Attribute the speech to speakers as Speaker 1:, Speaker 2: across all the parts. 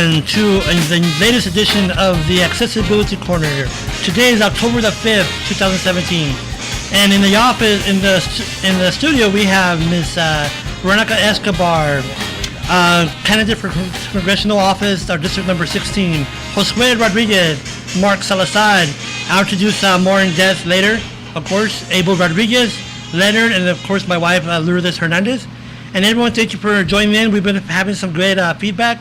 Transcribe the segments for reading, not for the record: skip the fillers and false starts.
Speaker 1: everyone to the latest edition of the Accessibility Corner. Today is October the 5th, 2017, and in the office, in the studio, we have Miss Veronica Escobar, candidate for congressional office, our district number 16. Josue Rodriguez, Mark Salazar. I'll introduce more in depth later. Of course, Abel Rodriguez, Leonard, and of course my wife Lourdes Hernandez. And everyone, thank you for joining in. We've been having some great feedback.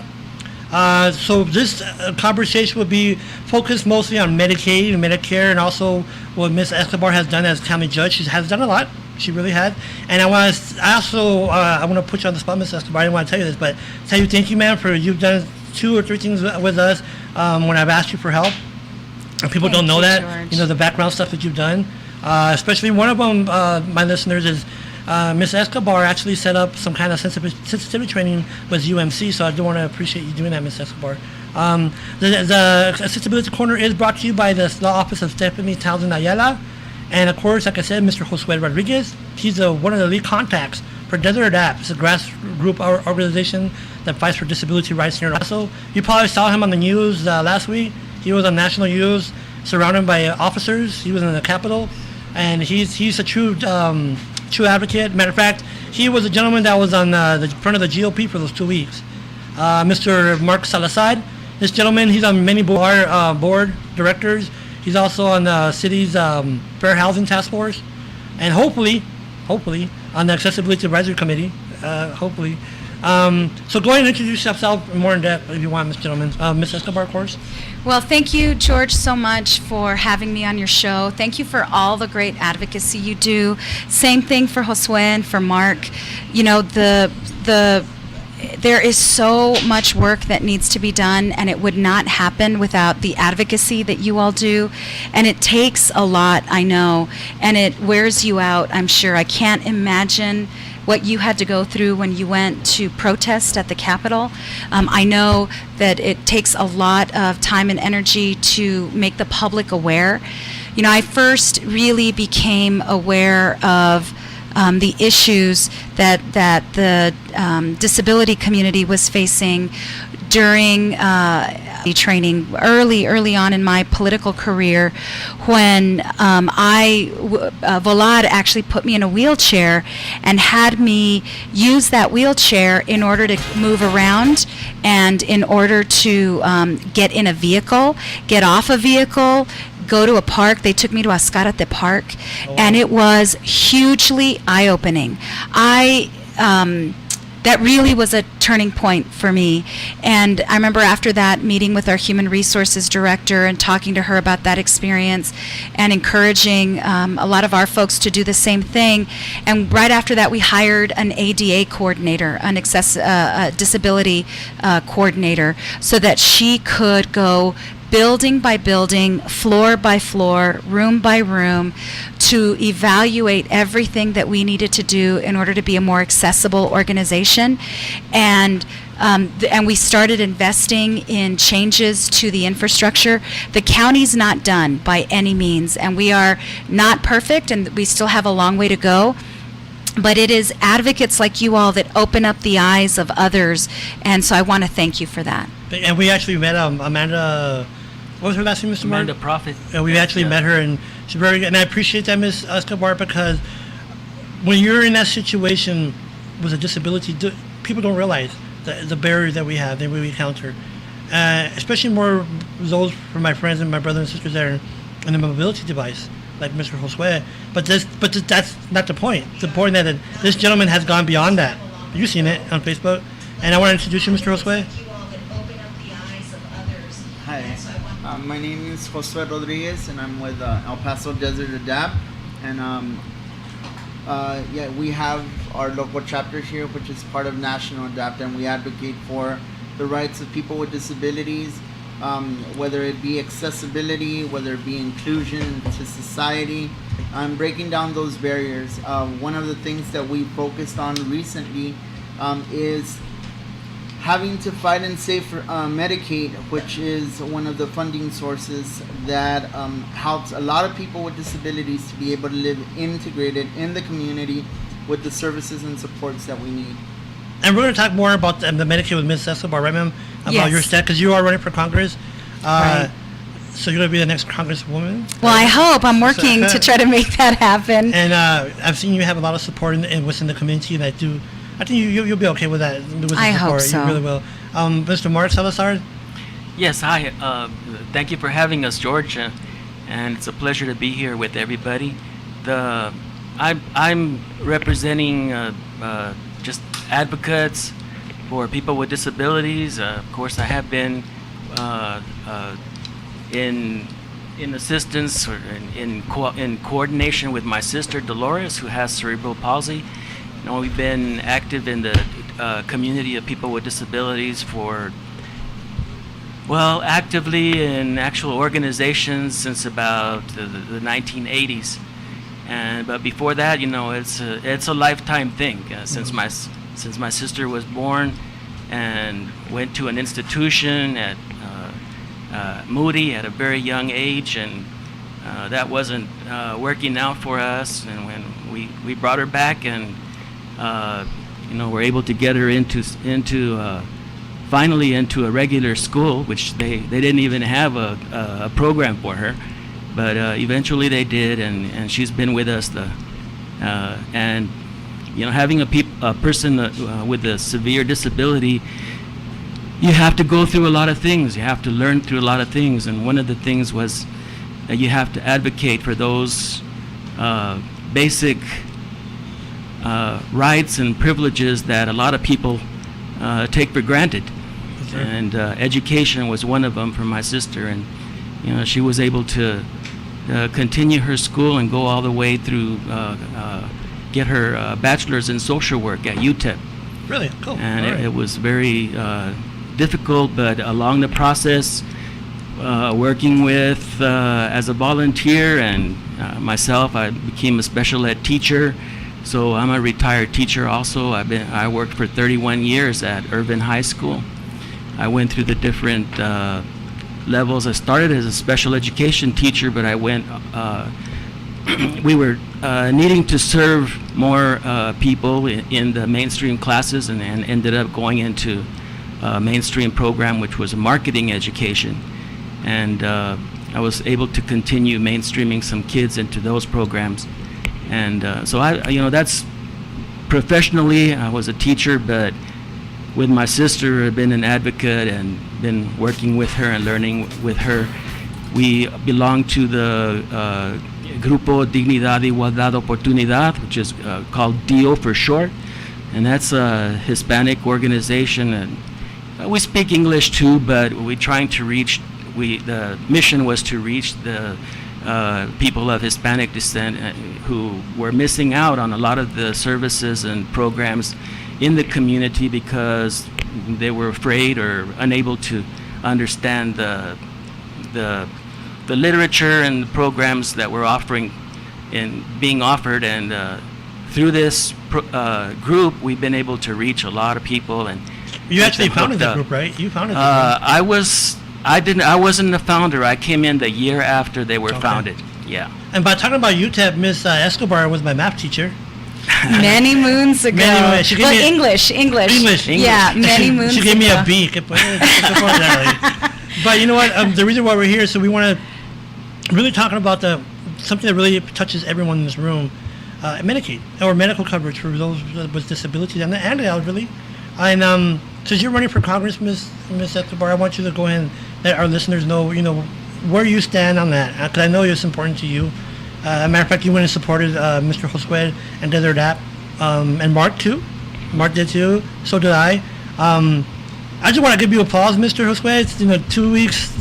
Speaker 1: So this conversation will be focused mostly on Medicaid and Medicare, and also what Ms. Escobar has done as county judge. She has done a lot. She really has. And I want to put you on the spot, Ms. Escobar. I didn't want to tell you this, but tell you thank you, ma'am, for you've done 2 or 3 things with us when I've asked you for help. And people don't know that,
Speaker 2: George.
Speaker 1: you know, the background stuff that you've done. Especially one of them, my listeners, is Ms. Escobar actually set up some kind of sensitivity training with UMC, so I do want to appreciate you doing that, Ms. Escobar. The Accessibility Corner is brought to you by the Law Office of Stephanie Townsend Ayala, and of course, like I said, Mr. Josue Rodriguez. He's one of the lead contacts for Desert Adapt. It's a grassroots organization that fights for disability rights here in El Paso. You probably saw him on the news last week. He was on national news, surrounded by officers. He was in the Capitol, and he's a true advocate. Matter of fact, he was a gentleman that was on the front of the GOP for those 2 weeks. Mr. Mark Salazar, this gentleman, he's on many board directors. He's also on the city's Fair Housing Task Force, and hopefully, on the Accessibility Advisory Committee, hopefully. So go ahead and introduce yourself more in depth if you want, Ms. Gentleman. Ms. Escobar, of course.
Speaker 2: Well, thank you, George, so much for having me on your show. Thank you for all the great advocacy you do. Same thing for Josue and for Mark. You know, there is so much work that needs to be done, and it would not happen without the advocacy that you all do. And it takes a lot, I know, and it wears you out, I'm sure. I can't imagine what you had to go through when you went to protest at the Capitol. I know that it takes a lot of time and energy to make the public aware. You know, I first really became aware of the issues that the disability community was facing during training early on in my political career, when Volad actually put me in a wheelchair and had me use that wheelchair in order to move around and in order to get in a vehicle, get off a vehicle, go to a park. They took me to Ascarate Park, and it was hugely eye-opening. That really was a turning point for me. And I remember after that meeting with our human resources director and talking to her about that experience and encouraging a lot of our folks to do the same thing. And right after that, we hired an ADA coordinator, a disability coordinator, so that she could go building by building, floor by floor, room by room, to evaluate everything that we needed to do in order to be a more accessible organization. And we started investing in changes to the infrastructure. The county's not done by any means, and we are not perfect, and we still have a long way to go. But it is advocates like you all that open up the eyes of others, and so I want to thank you for that.
Speaker 1: And we actually met Amanda. What was her last name, Mr. Mark?
Speaker 3: Amanda Prophet.
Speaker 1: And we actually met her, and she's very good. And I appreciate that, Ms. Escobar, because when you're in that situation with a disability, people don't realize the barriers that we have, that we encounter. Especially more those for my friends and my brothers and sisters that are in a mobility device, like Mr. Josue. But that's not the point. The point that this gentleman has gone beyond that. You've seen it on Facebook. And I want to introduce you, Mr. Josue.
Speaker 4: Hi. My name is Josue Rodriguez, and I'm with El Paso Desert Adapt. And we have our local chapter here, which is part of National Adapt, and we advocate for the rights of people with disabilities, whether it be accessibility, whether it be inclusion to society, breaking down those barriers. One of the things that we focused on recently is having to fight and save for Medicaid, which is one of the funding sources that helps a lot of people with disabilities to be able to live integrated in the community with the services and supports that we need.
Speaker 1: And we're going to talk more about the Medicaid with Ms. Escobar, right, ma'am? About
Speaker 2: Yes.
Speaker 1: your stat, because you are running for Congress.
Speaker 2: Right.
Speaker 1: So you're going to be the next Congresswoman?
Speaker 2: Well, I hope. I'm working to try to make that happen.
Speaker 1: And I've seen you have a lot of support within the community, and I think you'll be okay with that. With the
Speaker 2: I hope
Speaker 1: support.
Speaker 2: so.
Speaker 1: You really will. Mr. Mark Salazar?
Speaker 3: Yes, hi. Thank you for having us, George, and it's a pleasure to be here with everybody. I'm representing just advocates for people with disabilities. Of course, I have been in assistance or in coordination with my sister Dolores, who has cerebral palsy. You know, we've been active in the community of people with disabilities for, well, actively in actual organizations since about the 1980s. But before that, you know, it's a lifetime thing. Since my sister was born and went to an institution at Moody at a very young age, and that wasn't working out for us. And when we brought her back, and you know, we're able to get her finally into a regular school, which they didn't even have a program for her, but eventually they did, and she's been with us. And you know, having a person with a severe disability, you have to go through a lot of things. You have to learn through a lot of things, and one of the things was that you have to advocate for those basic rights and privileges that a lot of people take for granted.
Speaker 1: Right.
Speaker 3: And education was one of them for my sister, and you know, she was able to continue her school and go all the way through, get her bachelor's in social work at UTEP.
Speaker 1: Really? Cool.
Speaker 3: And
Speaker 1: All right.
Speaker 3: it was very difficult, but along the process, working with as a volunteer and myself, I became a special ed teacher. So I'm a retired teacher also. I worked for 31 years at Irvin High School. I went through the different levels. I started as a special education teacher, but I went. We were needing to serve more people in the mainstream classes, and ended up going into a mainstream program, which was marketing education. And I was able to continue mainstreaming some kids into those programs. And so that's professionally, I was a teacher, but with my sister, I've been an advocate and been working with her and learning with her. We belong to the Grupo Dignidad, Igualdad, Oportunidad, which is called DIO for short, and that's a Hispanic organization. And we speak English too, but we're trying to reach. The mission was to reach the people of Hispanic descent who were missing out on a lot of the services and programs in the community because they were afraid or unable to understand the literature and the programs that were being offered. And through this group, we've been able to reach a lot of people. And
Speaker 1: You actually founded that group, right? You founded that group.
Speaker 3: I wasn't the founder. I came in the year after they were
Speaker 1: Okay.
Speaker 3: founded. Yeah.
Speaker 1: And by talking about UTEP, Miss Escobar was my math teacher.
Speaker 2: Many moons ago.
Speaker 1: Many moons. She gave
Speaker 2: Well,
Speaker 1: me
Speaker 2: English. Yeah, many moons
Speaker 1: She gave me
Speaker 2: ago.
Speaker 1: a B. But you know what? The reason why we're here, so we want to really talking about something that really touches everyone in this room, Medicaid, or medical coverage for those with disabilities and the elderly. And since you're running for Congress, Miss Escobar, I want you to go ahead and let our listeners know, where you stand on that, because I know it's important to you. As a matter of fact, you went and supported Mr. Josue and Desert App, and Mark too. Mark did too. So did I. I just want to give you applause, Mr. Josue. It's 2 weeks,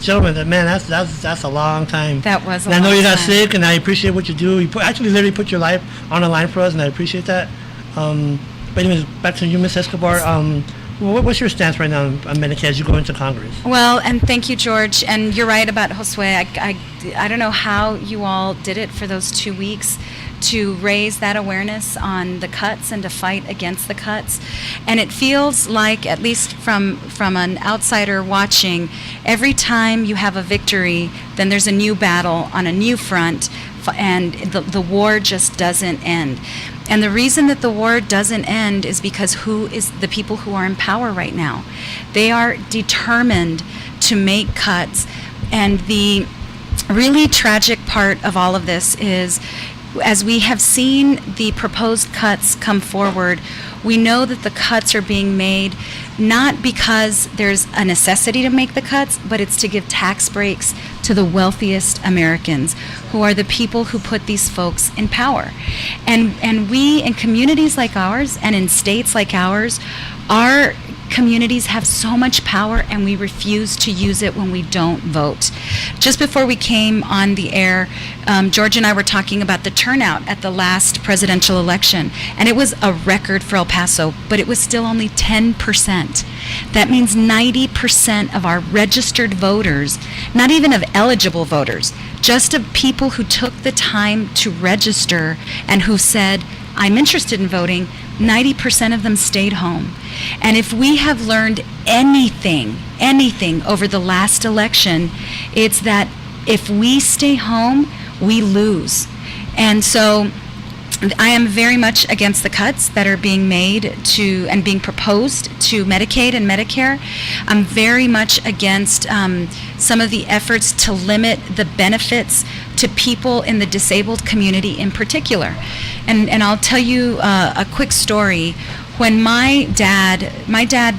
Speaker 1: gentlemen. Man, that's a long time.
Speaker 2: That was a
Speaker 1: And I know
Speaker 2: long
Speaker 1: you got
Speaker 2: time.
Speaker 1: sick, and I appreciate what you do. You actually literally put your life on the line for us, and I appreciate that. But anyways, back to you, Miss Escobar. What's your stance right now on Medicaid as you go into Congress?
Speaker 2: Well, and thank you, George. And you're right about Josue. I don't know how you all did it for those 2 weeks, to raise that awareness on the cuts and to fight against the cuts. And it feels like, at least from an outsider watching, every time you have a victory, then there's a new battle on a new front, and the war just doesn't end. And the reason that the war doesn't end is because who is the people who are in power right now? They are determined to make cuts. And the really tragic part of all of this is, as we have seen the proposed cuts come forward, we know that the cuts are being made not because there's a necessity to make the cuts, but it's to give tax breaks to the wealthiest Americans, who are the people who put these folks in power. And we, in communities like ours and in states like ours, our communities have so much power, and we refuse to use it when we don't vote. Just before we came on the air, George and I were talking about the turnout at the last presidential election, and it was a record for El Paso, but it was still only 10%. That means 90% of our registered voters, not even of eligible voters, just of people who took the time to register and who said, I'm interested in voting, 90% of them stayed home. And if we have learned anything over the last election, it's that if we stay home, we lose. And so I am very much against the cuts that are being made to and being proposed to Medicaid and Medicare. I'm very much against some of the efforts to limit the benefits to people in the disabled community in particular. And I'll tell you a quick story. When my dad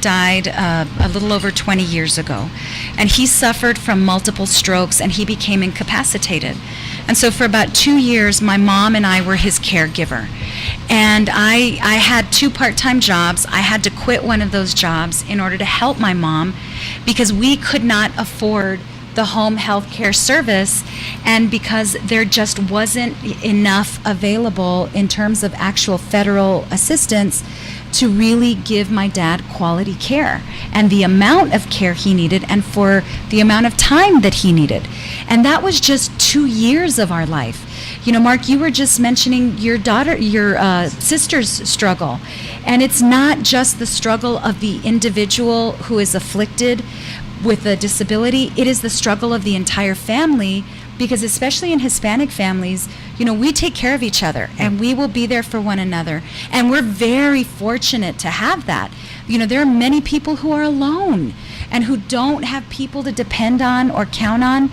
Speaker 2: died a little over 20 years ago, and he suffered from multiple strokes, and he became incapacitated. And so for about 2 years, my mom and I were his caregiver. And I had 2 part-time jobs. I had to quit one of those jobs in order to help my mom, because we could not afford the home health care service, and because there just wasn't enough available in terms of actual federal assistance to really give my dad quality care and the amount of care he needed and for the amount of time that he needed. And that was just 2 years of our life. You know, Mark, you were just mentioning your sister's struggle. And it's not just the struggle of the individual who is afflicted with a disability, it is the struggle of the entire family, because especially in Hispanic families, you know, we take care of each other and we will be there for one another. And we're very fortunate to have that. You know, there are many people who are alone and who don't have people to depend on or count on.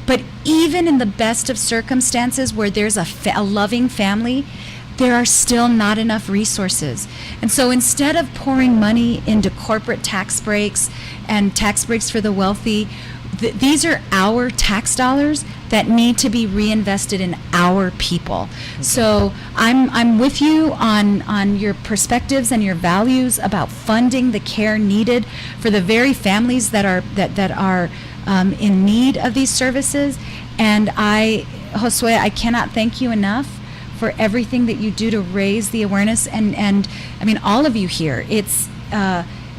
Speaker 2: But even in the best of circumstances where there's a loving family, there are still not enough resources. And so instead of pouring money into corporate tax breaks and tax breaks for the wealthy, these are our tax dollars that need to be reinvested in our people. Okay. So I'm with you on your perspectives and your values about funding the care needed for the very families that are in need of these services. And Josue, I cannot thank you enough for everything that you do to raise the awareness, and I mean, all of you here. It's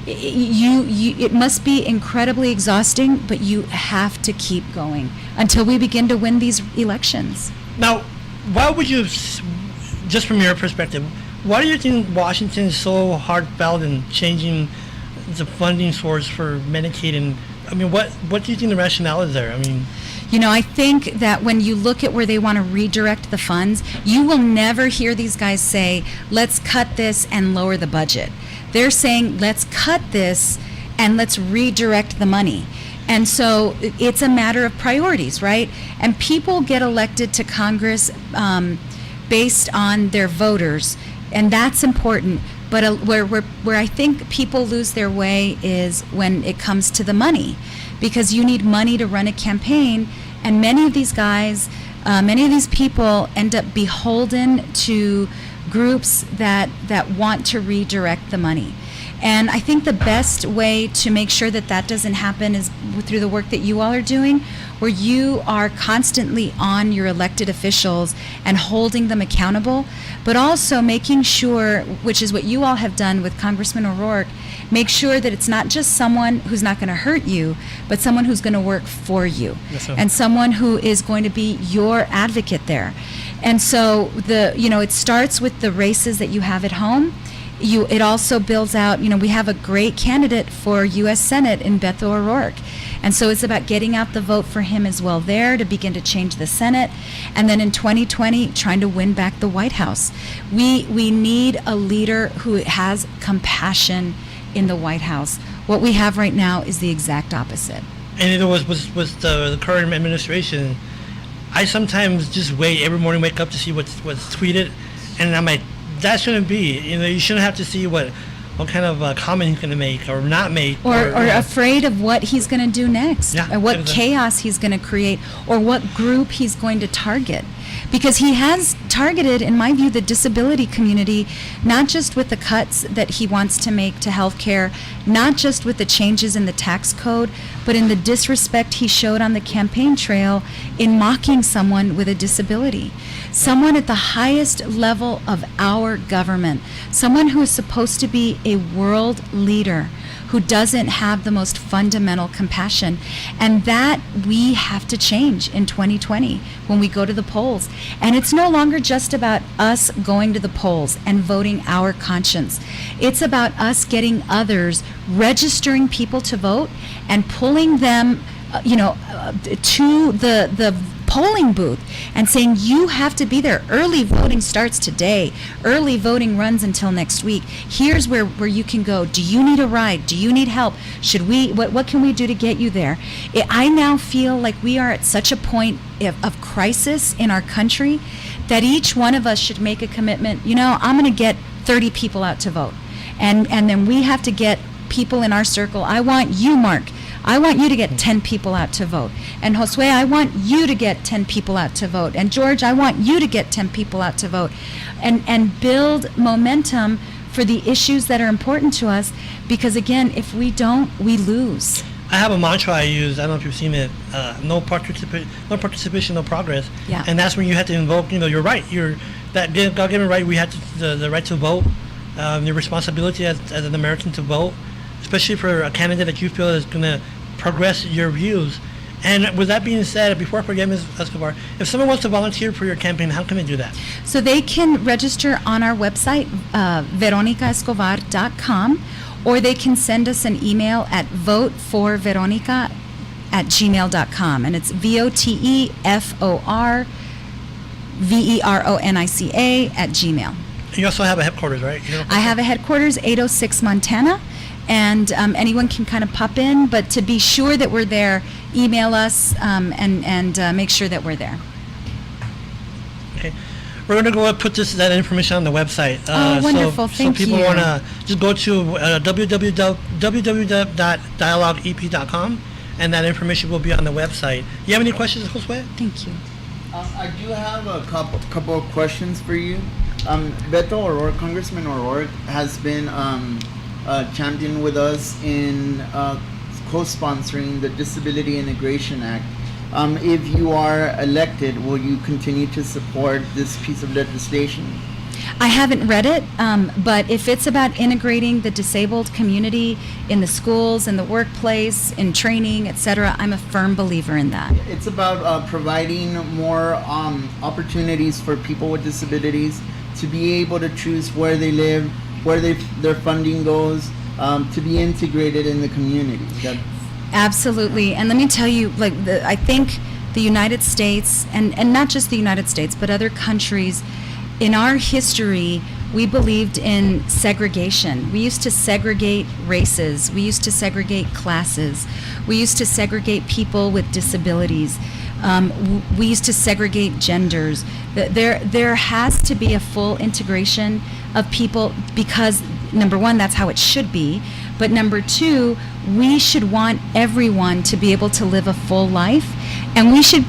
Speaker 2: it must be incredibly exhausting, but you have to keep going until we begin to win these elections.
Speaker 1: Now, why would you, just from your perspective, why do you think Washington is so heartfelt in changing the funding source for Medicaid? And I mean, what do you think the rationale is there? I mean,
Speaker 2: you know, I think that when you look at where they want to redirect the funds, you will never hear these guys say, let's cut this and lower the budget. They're saying, let's cut this and let's redirect the money. And so it's a matter of priorities, right? And people get elected to Congress based on their voters, and that's important. But where I think people lose their way is when it comes to the money, because you need money to run a campaign, and many of these guys, many of these people end up beholden to groups that want to redirect the money. And I think the best way to make sure that that doesn't happen is through the work that you all are doing, where you are constantly on your elected officials and holding them accountable, but also making sure, which is what you all have done with Congressman O'Rourke, make sure that it's not just someone who's not going to hurt you, but someone who's going to work for you.
Speaker 1: Yes, ma'am.
Speaker 2: And someone who is going to be your advocate there. And so it starts with the races that you have at home. It also builds out, we have a great candidate for U.S. Senate in Beto O'Rourke. And so it's about getting out the vote for him as well there to begin to change the Senate. And then in 2020, trying to win back the White House. We need a leader who has compassion in the White House. What we have right now is the exact opposite.
Speaker 1: And it was the current administration. I sometimes just every morning wake up to see what's tweeted, and I'm like, that shouldn't be. You shouldn't have to see what kind of comment he's going to make or not make.
Speaker 2: Or afraid of what he's going to do next.
Speaker 1: Yeah,
Speaker 2: Or what
Speaker 1: exactly.
Speaker 2: chaos he's going to create, or what group he's going to target. Because he has targeted, in my view, the disability community, not just with the cuts that he wants to make to health care, not just with the changes in the tax code, but in the disrespect he showed on the campaign trail in mocking someone with a disability. Someone at the highest level of our government, someone who is supposed to be a world leader, who doesn't have the most fundamental compassion. And that we have to change in 2020 when we go to the polls. And it's no longer just about us going to the polls and voting our conscience. It's about us getting others, registering people to vote and pulling them to the polling booth and saying, you have to be there. Early voting starts today. Early voting runs until next week. Here's where you can go. Do you need a ride? Do you need help? What can we do to get you there? I now feel like we are at such a point of crisis in our country that each one of us should make a commitment. I'm going to get 30 people out to vote. And then we have to get people in our circle. I want you, Mark. I want you to get 10 people out to vote. And Josue, I want you to get 10 people out to vote. And George, I want you to get 10 people out to vote. And build momentum for the issues that are important to us. Because again, if we don't, we lose.
Speaker 1: I have a mantra I use. I don't know if you've seen it. No participation, no progress.
Speaker 2: Yeah.
Speaker 1: And that's when you have to invoke. You're right. That God-given right. We have the right to vote. Your responsibility as an American to vote, especially for a candidate that you feel is going to progress your views. And with that being said, before I forget, Ms. Escobar, if someone wants to volunteer for your campaign, how can they do that?
Speaker 2: So they can register on our website, veronicaescobar.com, or they can send us an email at voteforveronica@gmail.com. And it's VOTEFORVERONICA@gmail.
Speaker 1: You also have a headquarters, right?
Speaker 2: I have a headquarters, 806 Montana, and anyone can kind of pop in, but to be sure that we're there, email us and make sure that we're there.
Speaker 1: Okay. We're going to go ahead and put that information on the website.
Speaker 2: Wonderful. Thank
Speaker 1: so people
Speaker 2: you.
Speaker 1: want to just go to www.dialogueep.com, and that information will be on the website. You have any questions, Josue?
Speaker 2: Thank you.
Speaker 4: I do have a couple of questions for you. Beto O'Rourke, Congressman O'Rourke, has been championed with us in co-sponsoring the Disability Integration Act. If you are elected, will you continue to support this piece of legislation?
Speaker 2: I haven't read it, but if it's about integrating the disabled community in the schools, in the workplace, in training, etc., I'm a firm believer in that.
Speaker 4: It's about providing more opportunities for people with disabilities to be able to choose where they live, where their funding goes, to be integrated in the community.
Speaker 2: Absolutely. And let me tell you, I think the United States, and not just the United States, but other countries, in our history, we believed in segregation. We used to segregate races. We used to segregate classes. We used to segregate people with disabilities. We used to segregate genders. There has to be a full integration of people because, number one, that's how it should be. But number two, we should want everyone to be able to live a full life. And we should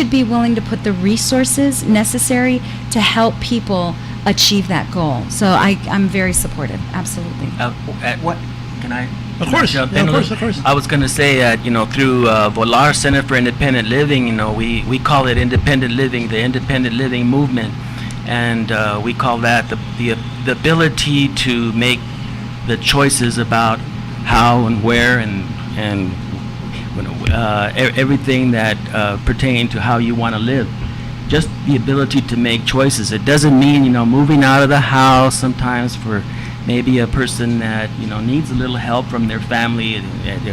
Speaker 2: be willing to put the resources necessary to help people achieve that goal. So I'm very supportive, absolutely.
Speaker 3: At what can I?
Speaker 1: Of course,
Speaker 3: jump
Speaker 1: yeah,
Speaker 3: in
Speaker 1: of
Speaker 3: a
Speaker 1: course,
Speaker 3: little?
Speaker 1: of course.
Speaker 3: I was going to say that through Volar Center for Independent Living, we call it independent living, the independent living movement, and we call that the ability to make the choices about how and where and everything that pertain to how you want to live. Just the ability to make choices. It doesn't mean moving out of the house sometimes for maybe a person that needs a little help from their family.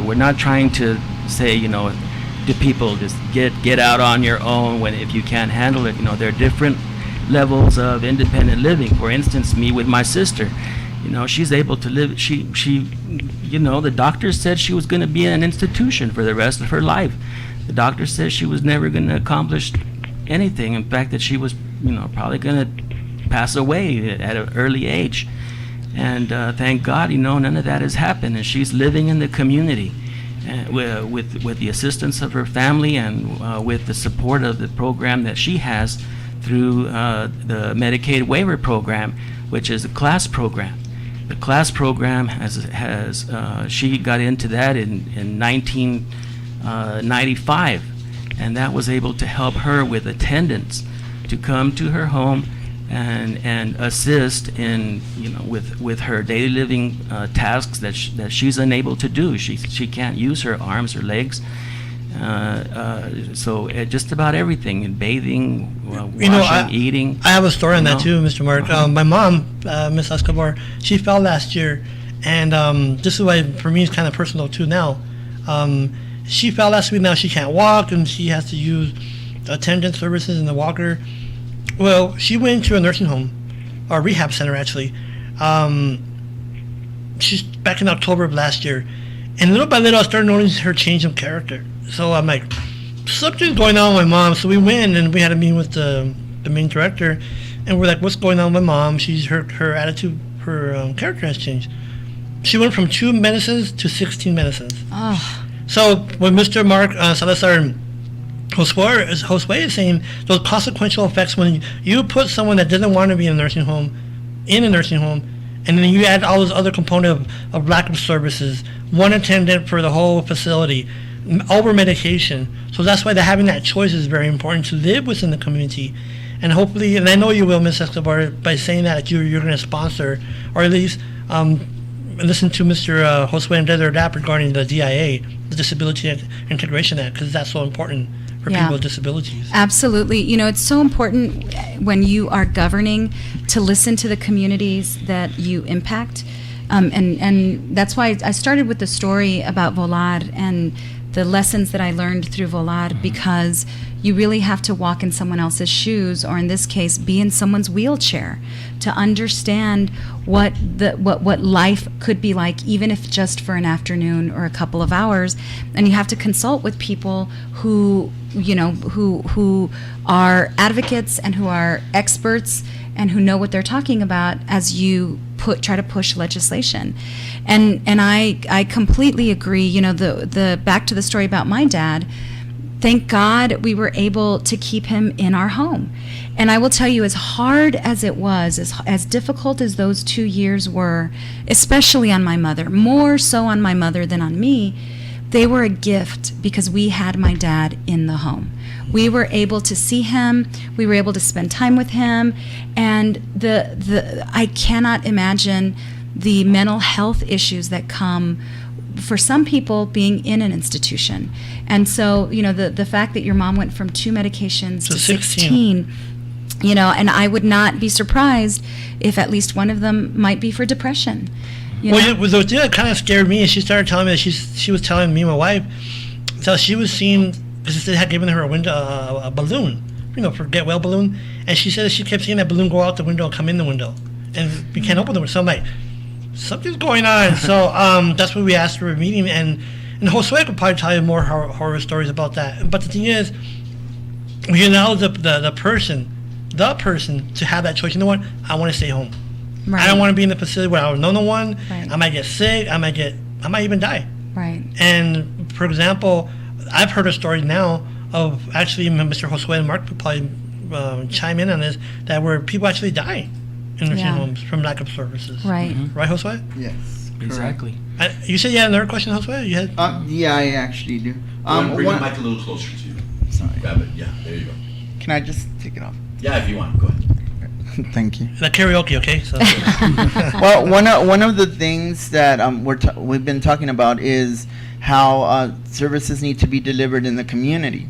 Speaker 3: We're not trying to say to people just get out on your own if you can't handle it. There are different levels of independent living. For instance, me with my sister, she's able to live. She the doctor said she was going to be in an institution for the rest of her life. The doctor said she was never going to accomplish anything. In fact, that she was probably going to pass away at an early age. And thank God, none of that has happened, and she's living in the community with the assistance of her family and with the support of the program that she has through the Medicaid waiver program, which is a class program. The class program has she got into that in 1995, and that was able to help her with attendance to come to her home and assist in with her daily living tasks that she's unable to do. She can't use her arms or legs, so just about everything, in bathing, washing, eating.
Speaker 1: I have a story on that too, Mr. Mark. My mom, Miss Escobar, she fell last year, and this is why for me it's kind of personal too now. She fell last week. Now she can't walk, and she has to use attendance services in the walker. Well, she went to a nursing home, or rehab center actually. She's back in October of last year, and little by little I started noticing her change of character. So I'm like, something's going on with my mom. So we went and we had a meeting with the main director, and we're like, what's going on with mom? Her attitude, her character has changed. She went from 2 medicines to 16 medicines.
Speaker 2: Oh.
Speaker 1: So when Mr. Mark Salazar and Josue is saying, those consequential effects when you put someone that doesn't want to be in a nursing home, and then you add all those other component of lack of services, one attendant for the whole facility, over medication. So that's why having that choice is very important to live within the community. And hopefully, and I know you will, Ms. Escobar, by saying that you're going to sponsor, or at least listen to Mr. Josue and Desert Adapt regarding the DIA, the Disability Integration Act, because that's so important for people with disabilities.
Speaker 2: Absolutely. It's so important when you are governing to listen to the communities that you impact. And that's why I started with the story about Volar and the lessons that I learned through Volar, because you really have to walk in someone else's shoes, or in this case, be in someone's wheelchair, to understand what life could be like, even if just for an afternoon or a couple of hours. And you have to consult with people who are advocates and who are experts and who know what they're talking about as you try to push legislation. And I completely agree. The back to the story about my dad. Thank God we were able to keep him in our home. And I will tell you, as hard as it was, as difficult as those 2 years were, especially on my mother, more so on my mother than on me, they were a gift because we had my dad in the home. We were able to see him, we were able to spend time with him, and I cannot imagine the mental health issues that come for some people being in an institution. And so, the fact that your mom went from 2 medications to 16, and I would not be surprised if at least one of them might be for depression.
Speaker 1: The thing that kind of scared me is she started telling me that she was telling me and my wife that she was seeing, because they had given her a balloon, for get well balloon, and she said that she kept seeing that balloon go out the window and come in the window, and we can't open the window. So I'm like, something's going on. So that's what we asked for a meeting, and Josue could probably tell you more horror stories about that. But the thing is, we allow the person to have that choice. You know what? I want to stay home. Right. I don't want to be in the facility where I don't know no one. Right. I might get sick. I might even die.
Speaker 2: Right.
Speaker 1: And for example, I've heard a story now of actually Mr. Josue and Mark could probably chime in on this, that where people actually die in nursing
Speaker 2: Yeah.
Speaker 1: homes from lack of services.
Speaker 2: Right.
Speaker 1: Right, Josue?
Speaker 4: Yes. correct.
Speaker 3: Exactly.
Speaker 1: You said you had another question, Josue? You had.
Speaker 4: Yeah, I actually do.
Speaker 5: Bring
Speaker 4: one-
Speaker 5: the mic a little closer to you.
Speaker 4: Sorry.
Speaker 5: Grab it. Yeah, there you go.
Speaker 4: Can I just take it off?
Speaker 5: Yeah, if you want. Go ahead.
Speaker 4: Thank you.
Speaker 1: The karaoke, okay? So.
Speaker 4: Well, one of the things that we've been talking about is how services need to be delivered in the community.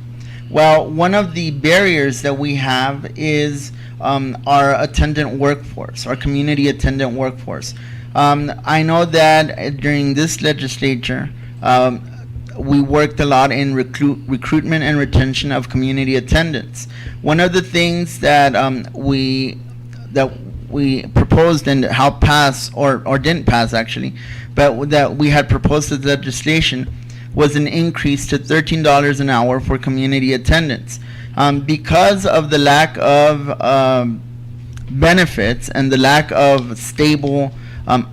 Speaker 4: Well, one of the barriers that we have is our attendant workforce, our community attendant workforce. I know that during this legislature, we worked a lot in recruitment and retention of community attendants. One of the things that we proposed and helped pass, or didn't pass actually, but that we had proposed as legislation, was an increase to $13 an hour for community attendants. Because of the lack of benefits and the lack of stable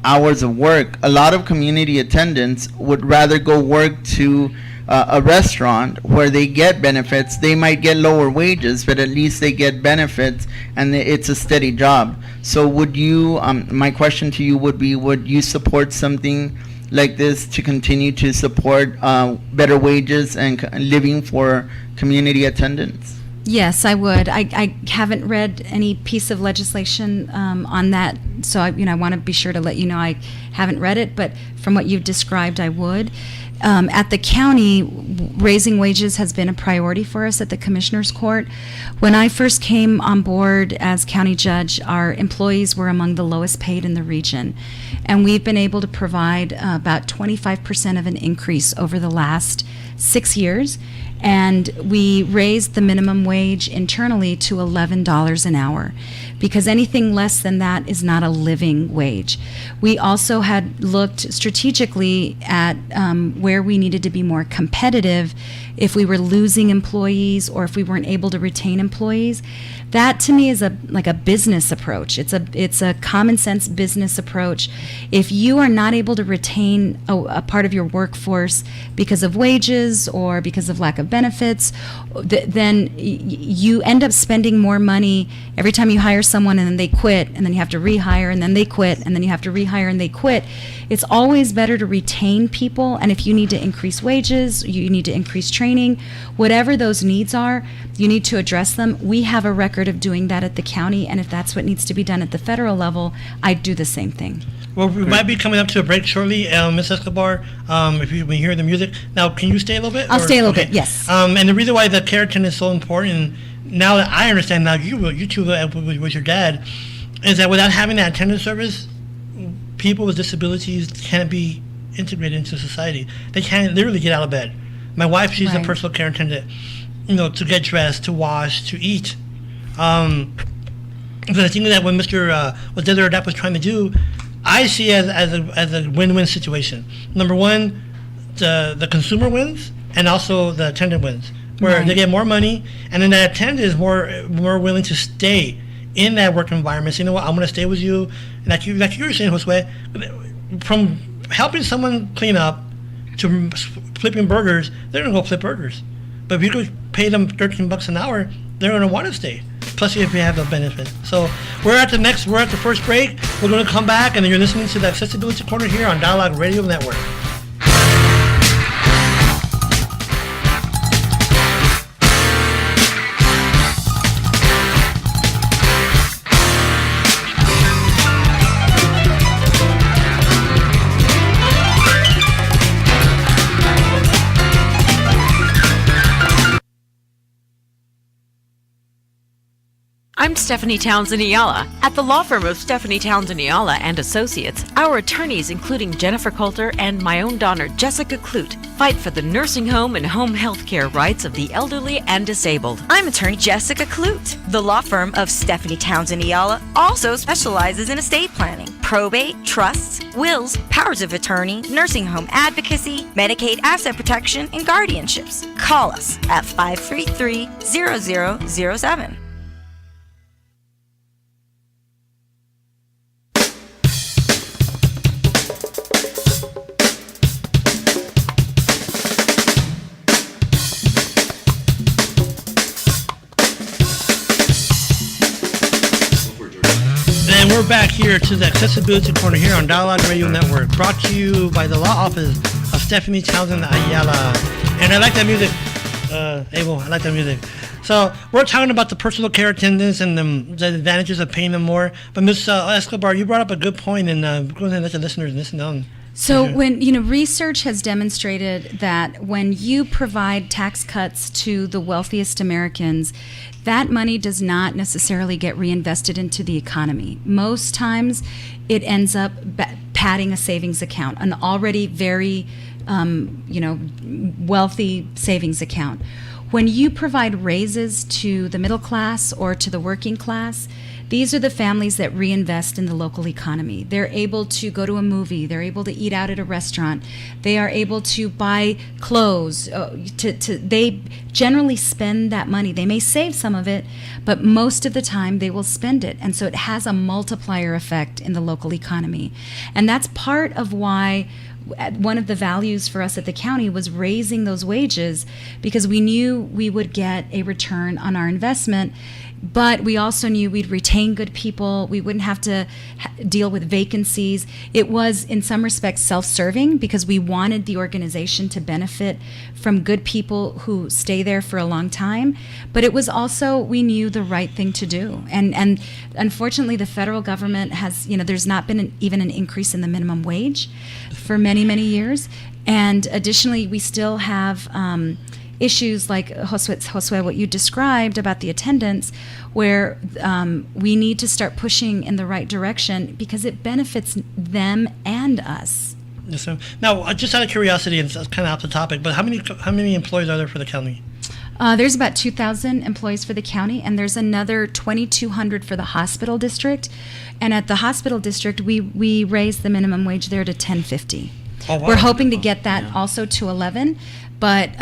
Speaker 4: hours of work, a lot of community attendants would rather go work to a restaurant where they get benefits. They might get lower wages, but at least they get benefits and it's a steady job. So would you, my question to you would be, would you support something like this to continue to support better wages and living for community attendants?
Speaker 2: Yes, I would. I haven't read any piece of legislation on that, so I want to be sure to let you know I haven't read it. But from what you've described, I would. At the county, raising wages has been a priority for us at the Commissioners Court. When I first came on board as county judge, our employees were among the lowest paid in the region, and we've been able to provide about 25% of an increase over the last 6 years. And we raised the minimum wage internally to $11 an hour, because anything less than that is not a living wage. We also had looked strategically at where we needed to be more competitive if we were losing employees or if we weren't able to retain employees. That to me is like a business approach. It's a common sense business approach. If you are not able to retain a part of your workforce because of wages or because of lack of benefits, then you end up spending more money every time you hire someone and then they quit, and then you have to rehire, and then they quit, and then you have to rehire and they quit. It's always better to retain people, and if you need to increase wages, you need to increase training, whatever those needs are, you need to address them. We have a record of doing that at the county, and if that's what needs to be done at the federal level, I'd do the same thing.
Speaker 1: Well, we might be coming up to a break shortly, Ms. Escobar. If you hear the music. Now, can you stay a little bit?
Speaker 2: I'll stay a little bit, yes.
Speaker 1: And the reason why the care attendant is so important, now that I understand, now you two with your dad, is that without having that attendant service, people with disabilities can't be integrated into society. They can't literally get out of bed. My wife, she's a
Speaker 2: Right.
Speaker 1: personal care attendant, to get dressed, to wash, to eat. So the thing that what Desert Adapt was trying to do, I see as a win-win situation. Number one, the consumer wins, and also the attendant wins, where
Speaker 2: Right.
Speaker 1: they get more money, and then the attendant is more willing to stay in that work environment. So, you know what, I'm going to stay with you. And like you were saying, Josue, from helping someone clean up to flipping burgers, they're going to go flip burgers. But if you could pay them $13 an hour, they're going to want to stay. Plus, if you have the benefit. So we're at the first break. We're going to come back, and then you're listening to the Accessibility Corner here on Dialogue Radio Network.
Speaker 6: I'm Stephanie Townsend Ayala. At the law firm of Stephanie Townsend Ayala and Associates, our attorneys, including Jennifer Coulter and my own daughter Jessica Clute, fight for the nursing home and home health care rights of the elderly and disabled.
Speaker 7: I'm attorney Jessica Clute. The law firm of Stephanie Townsend Ayala also specializes in estate planning, probate, trusts, wills, powers of attorney, nursing home advocacy, Medicaid asset protection, and guardianships. Call us at 533-0007.
Speaker 1: we're back here to the Accessibility Corner here on Dialogue Radio Network, brought to you by the Law Office of Stephanie Townsend Ayala. And I like that music, Abel, I like that music. So we're talking about the personal care attendants and the advantages of paying them more. But Ms. Escobar, you brought up a good point, and go ahead and let the listeners listen on.
Speaker 2: So when, research has demonstrated that when you provide tax cuts to the wealthiest Americans, that money does not necessarily get reinvested into the economy. Most times it ends up padding a savings account, an already very, wealthy savings account. When you provide raises to the middle class or to the working class, these are the families that reinvest in the local economy. They're able to go to a movie. They're able to eat out at a restaurant. They are able to buy clothes. They generally spend that money. They may save some of it, but most of the time they will spend it. And so it has a multiplier effect in the local economy. And that's part of why one of the values for us at the county was raising those wages, because we knew we would get a return on our investment, but we also knew we'd retain good people. We wouldn't have to deal with vacancies. It was, in some respects, self-serving, because we wanted the organization to benefit from good people who stay there for a long time. But it was also, we knew, the right thing to do. And unfortunately, the federal government has, there's not been even an increase in the minimum wage for many, many years. And additionally, we still have issues like Josue, what you described about the attendance, where we need to start pushing in the right direction because it benefits them and us.
Speaker 1: Yes, sir. Now, just out of curiosity, and it's kind of off the topic, but how many employees are there for the county?
Speaker 2: There's about 2,000 employees for the county, and there's another 2,200 for the hospital district. And at the hospital district, we raised the minimum wage there to $10.50.
Speaker 1: Oh, wow.
Speaker 2: We're hoping to get that also to $11. But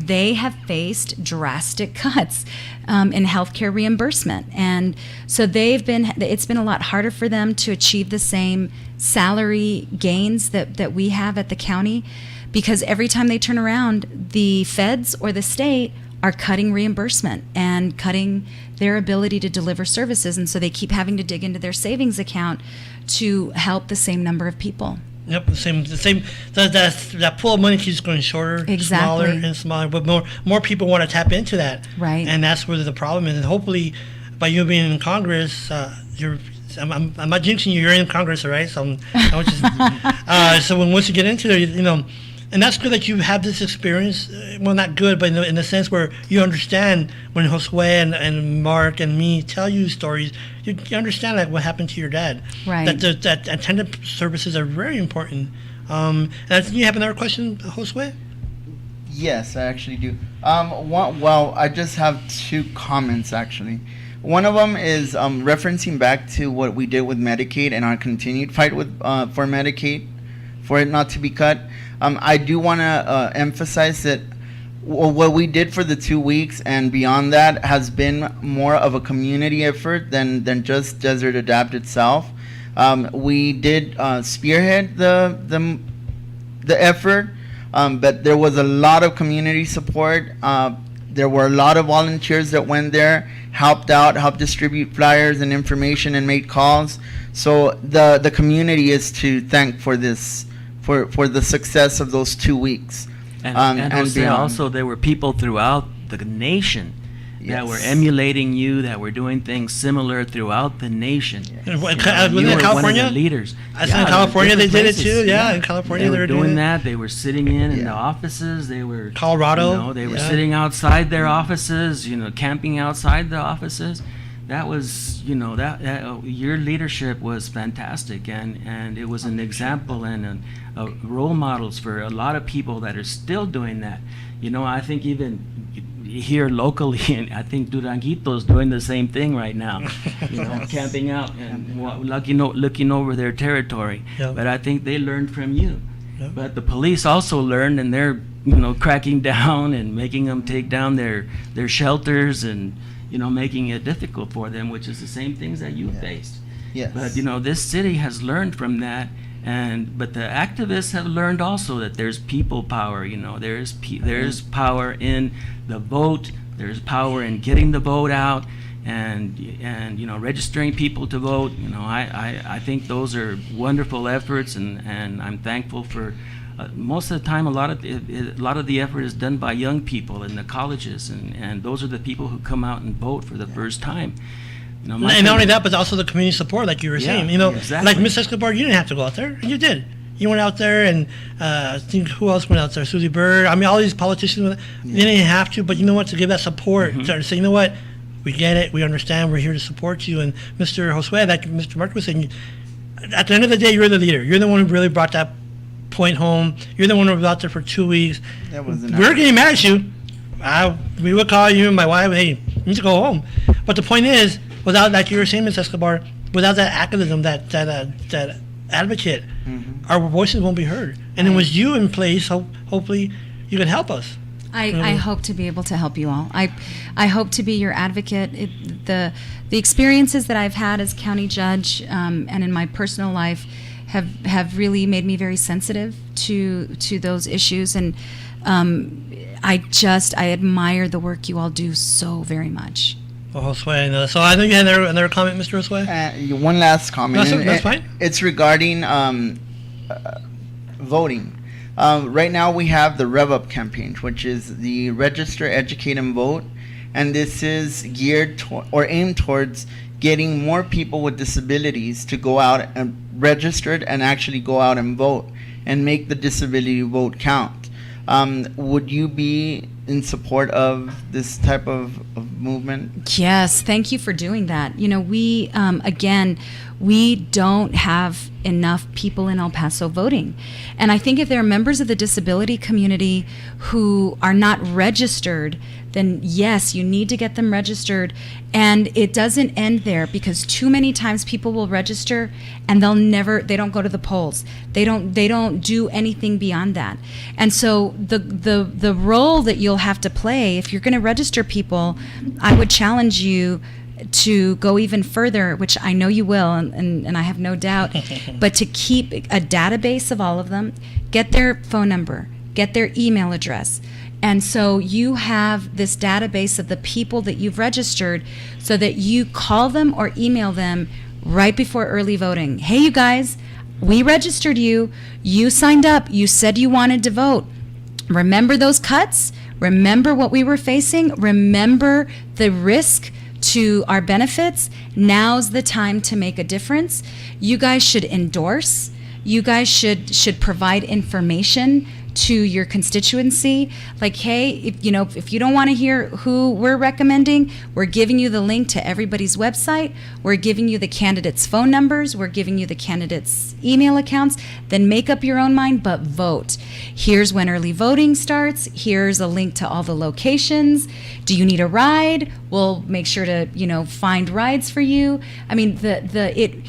Speaker 2: they have faced drastic cuts in healthcare reimbursement, and so it's been a lot harder for them to achieve the same salary gains that we have at the county, because every time they turn around, the feds or the state are cutting reimbursement and cutting their ability to deliver services, and so they keep having to dig into their savings account to help the same number of people.
Speaker 1: Yep, the same. That pool of money keeps going shorter, smaller and smaller. But more people want to tap into that,
Speaker 2: right?
Speaker 1: And that's where the problem is. And hopefully, by you being in Congress, I'm not jinxing you. You're in Congress, right? So so once you get into there, and that's good that you have this experience. Well, not good, but in the sense where you understand when Josue and Mark and me tell you stories, you understand like what happened to your dad.
Speaker 2: Right.
Speaker 1: That attendant services are very important. And you have another question, Josue?
Speaker 4: Yes, I actually do. I just have two comments actually. One of them is referencing back to what we did with Medicaid and our continued fight for Medicaid, for it not to be cut. I do want to emphasize that what we did for the 2 weeks and beyond that has been more of a community effort than just Desert Adapt itself. We did spearhead the effort, but there was a lot of community support. There were a lot of volunteers that went there, helped out, helped distribute flyers and information, and made calls. So the community is to thank for this. For the success of those 2 weeks.
Speaker 3: And Jose,
Speaker 4: beyond.
Speaker 3: also there were people throughout the nation that were emulating you, that were doing things similar throughout the nation.
Speaker 1: You were
Speaker 3: California?
Speaker 1: one of the
Speaker 3: leaders.
Speaker 1: I said in California they did it too. Yeah, in California
Speaker 3: they were doing
Speaker 1: it.
Speaker 3: that. They were sitting in the offices. They were
Speaker 1: Colorado.
Speaker 3: They were sitting outside their offices. Camping outside the offices. That was, that your leadership was fantastic, and it was an example and role models for a lot of people that are still doing that. I think even here locally, and I think Duranguito's doing the same thing right now, camping out and looking over their territory.
Speaker 1: Yep.
Speaker 3: But I think they learned from you.
Speaker 1: Yep.
Speaker 3: But the police also learned, and they're, cracking down and making them take down their shelters and, making it difficult for them, which is the same things that you faced.
Speaker 4: Yes.
Speaker 3: But, this city has learned from that. But the activists have learned also that there's people power. There's power in the vote. There's power in getting the vote out. and registering people to vote. I think those are wonderful efforts, and I'm thankful for. Most of the time, a lot of the effort is done by young people in the colleges, and those are the people who come out and vote for the first time.
Speaker 1: And not only that, but also the community support, like you were saying.
Speaker 3: Exactly.
Speaker 1: Like Ms. Escobar, you didn't have to go out there, and you did. You went out there, and I think who else went out there? Susie Bird. I mean, all these politicians, they didn't have to, but you know what? To give that support, to say, you know what? We get it. We understand. We're here to support you. And Mr. Josue, like Mr. Mark was saying, at the end of the day, you're the leader. You're the one who really brought that point home. You're the one who was out there for 2 weeks.
Speaker 4: That wasn't
Speaker 1: We're getting mad at you. We would call you and my wife, hey, you need to go home. But the point is, without, like you were saying, Ms. Escobar, without that activism, that advocate, our voices won't be heard. And it was you in place. Hopefully, you can help us.
Speaker 2: I hope to be able to help you all. I hope to be your advocate. The experiences that I've had as county judge and in my personal life have really made me very sensitive to those issues, and I admire the work you all do so very voting.
Speaker 1: Well, Josue, so I know you had another comment, Mr. Josue?
Speaker 4: One last comment.
Speaker 1: That's fine.
Speaker 4: It's regarding voting. Right now we have the Rev Up campaign, which is the Register, Educate, and Vote, and this is geared or aimed towards getting more people with disabilities to go out and registered and actually go out and vote and make the disability vote count. Would you be in support of this type of movement?
Speaker 2: Yes, thank you for doing that. We we don't have enough people in El Paso voting. And I think if there are members of the disability community who are not registered, then yes, you need to get them registered. And it doesn't end there, because too many times people will register and they don't go to the polls. They don't do anything beyond that. And so the role that you'll have to play, if you're going to register people, I would challenge you to go even further, which I know you will, and I have no doubt, but to keep a database of all of them, get their phone number, get their email address. And so you have this database of the people that you've registered, so that you call them or email them right before early voting. Hey, you guys, we registered you. You signed up. You said you wanted to vote. Remember those cuts? Remember what we were facing? Remember the risk to our benefits? Now's the time to make a difference. You guys should endorse. You guys should provide information to your constituency, like, hey, if you don't want to hear who we're recommending, we're giving you the link to everybody's website, we're giving you the candidates' phone numbers, we're giving you the candidates' email accounts. Then make up your own mind, but vote. Here's when early voting starts. Here's a link to all the locations. Do you need a ride? We'll make sure to find rides for you. I mean, it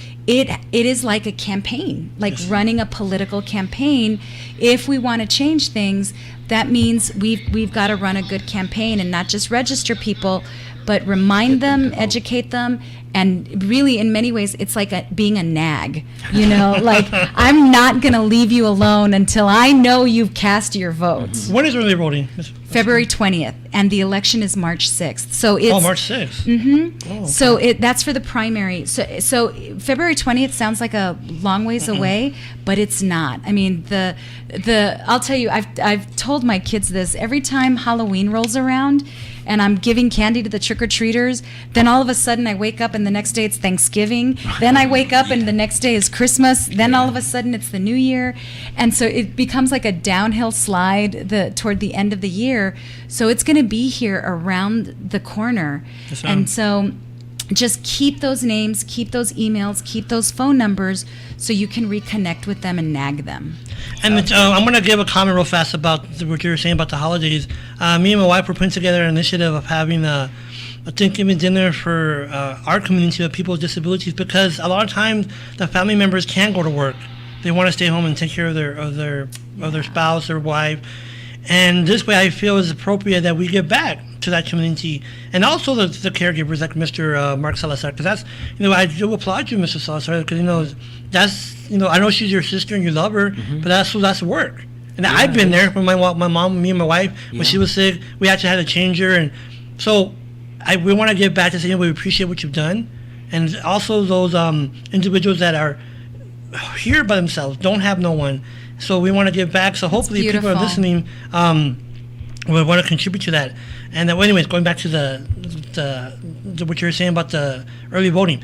Speaker 2: is like a campaign, like running a political campaign. If we want to change things, that means we've got to run a good campaign and not just register people, but remind them, educate them, and really, in many ways, it's like being a nag. Like, I'm not going to leave you alone until I know you've cast your votes.
Speaker 1: When is early voting?
Speaker 2: February 20th, and the election is March 6th. So it's
Speaker 1: March 6th.
Speaker 2: Mm-hmm.
Speaker 1: Oh, okay.
Speaker 2: So that's for the primary. So February 20th sounds like a long ways away, but it's not. I mean, I'll tell you, I've told my kids this every time Halloween rolls around, and I'm giving candy to the trick-or-treaters, then all of a sudden I wake up and the next day it's Thanksgiving, then I wake up and the next day is Christmas, then all of a sudden it's the New Year, and so it becomes like a downhill slide toward the end of the year. So it's going to be here around the corner.
Speaker 1: Yes, ma'am.
Speaker 2: And so just keep those names, keep those emails, keep those phone numbers, so you can reconnect with them and nag them.
Speaker 1: And I'm going to give a comment real fast about what you were saying about the holidays. Me and my wife were putting together an initiative of having a Thanksgiving dinner for our community of people with disabilities, because a lot of times the family members can't go to work. They want to stay home and take care of their spouse, their wife. And this way I feel it's appropriate that we give back to that community, and also the caregivers like Mr. Mark Salazar, because that's, I do applaud you, Mr. Salazar, because, that's, I know she's your sister and you love her, but that's work. And I've been there when my mom, me and my wife, when she was sick, we actually had to change her. And so we want to give back to saying we appreciate what you've done, and also those individuals that are here by themselves, don't have no one. So we want to give back. So hopefully people are
Speaker 2: beautiful.
Speaker 1: listening. We want to contribute to that. And anyways, going back to the what you were saying about the early voting.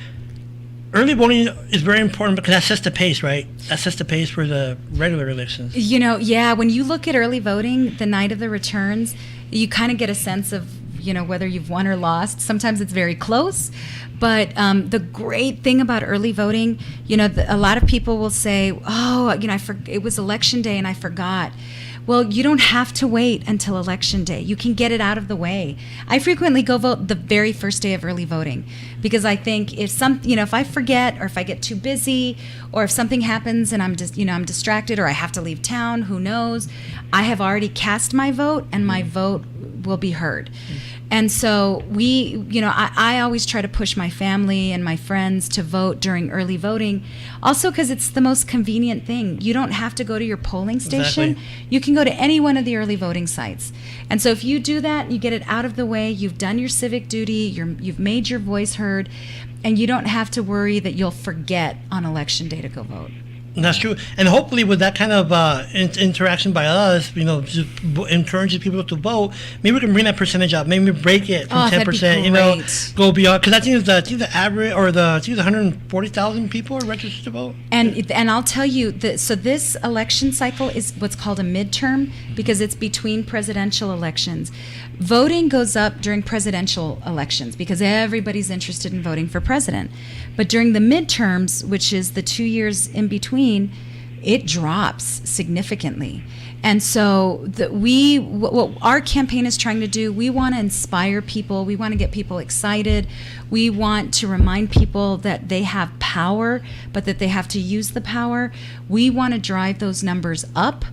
Speaker 1: Early voting is very important because that sets the pace, right? That sets the pace for the regular elections.
Speaker 2: You know, yeah, when you look at early voting the night of the returns, you kind of get a sense of, you know, whether you've won or lost. Sometimes it's very close. But the great thing about early voting, you know, a lot of people will say, oh, you know, it was election day and I forgot. Well, you don't have to wait until election day. You can get it out of the way. I frequently go vote the very first day of early voting because I think if I forget or if I get too busy or if something happens and I'm distracted or I have to leave town, who knows? I have already cast my vote and my vote will be heard. And so I always try to push my family and my friends to vote during early voting, also because it's the most convenient thing. You don't have to go to your polling station.
Speaker 1: Exactly.
Speaker 2: You can go to any one of the early voting sites. And so if you do that, you get it out of the way, you've done your civic duty, you've made your voice heard, and you don't have to worry that you'll forget on election day to go vote.
Speaker 1: That's true, and hopefully with that kind of interaction by us, you know, just encouraging people to vote, maybe we can bring that percentage up. Maybe break it from 10%. You know, go beyond, because I think it's the average, or I think it's 140,000 people are registered to vote.
Speaker 2: And I'll tell you that. So this election cycle is what's called a midterm because it's between presidential elections. Voting goes up during presidential elections because everybody's interested in voting for president. But during the midterms, which is the 2 years in between, it drops significantly. And so what our campaign is trying to do, we want to inspire people. We want to get people excited. We want to remind people that they have power, but that they have to use the power. We want to drive those numbers up.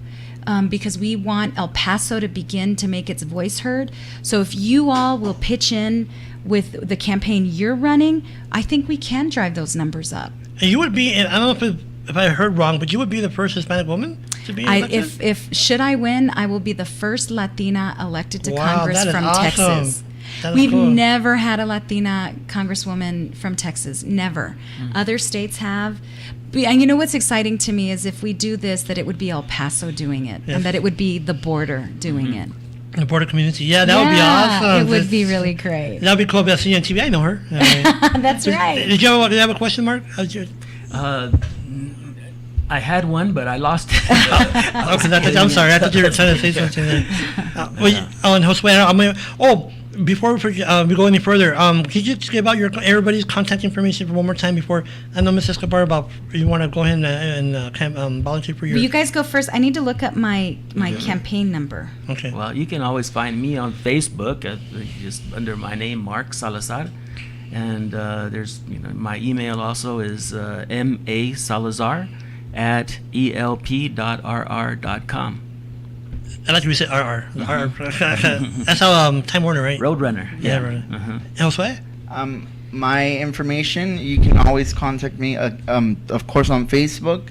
Speaker 2: Because we want El Paso to begin to make its voice heard. So if you all will pitch in with the campaign you're running, I think we can drive those numbers up.
Speaker 1: And you would be, and I don't know if I heard wrong, but you would be the first Hispanic woman to be elected?
Speaker 2: If should I win, I will be the first Latina elected to
Speaker 1: Wow,
Speaker 2: Congress
Speaker 1: that is
Speaker 2: from
Speaker 1: awesome.
Speaker 2: Texas.
Speaker 1: That is
Speaker 2: We've
Speaker 1: cool.
Speaker 2: never had a Latina congresswoman from Texas. Never. Other states have. And you know what's exciting to me is if we do this, that it would be El Paso doing it,
Speaker 1: Yes.
Speaker 2: and that it would be the border doing it.
Speaker 1: The border community. Yeah, that would be awesome.
Speaker 2: It would be really great.
Speaker 1: That would be cool. I'll see you on TV. I know her.
Speaker 2: That's right.
Speaker 1: Did you have a question, Mark?
Speaker 3: I had one, but I lost it.
Speaker 1: I'm sorry. I thought you were trying to say something there. And Josue, before we go any further, could you just give out everybody's contact information for one more time before I know Ms. Escobar about you want to go ahead and volunteer for your.
Speaker 2: Will you guys go first? I need to look up my campaign number.
Speaker 1: Okay.
Speaker 3: Well, you can always find me on Facebook, just under my name, Mark Salazar. And there's, my email also is masalazar@elp.rr.com.
Speaker 1: I like we say RR. That's how Time Warner, right?
Speaker 3: Roadrunner.
Speaker 1: Yeah. Right.
Speaker 3: Uh-huh.
Speaker 1: Josue?
Speaker 4: My information, you can always contact me, of course, on Facebook.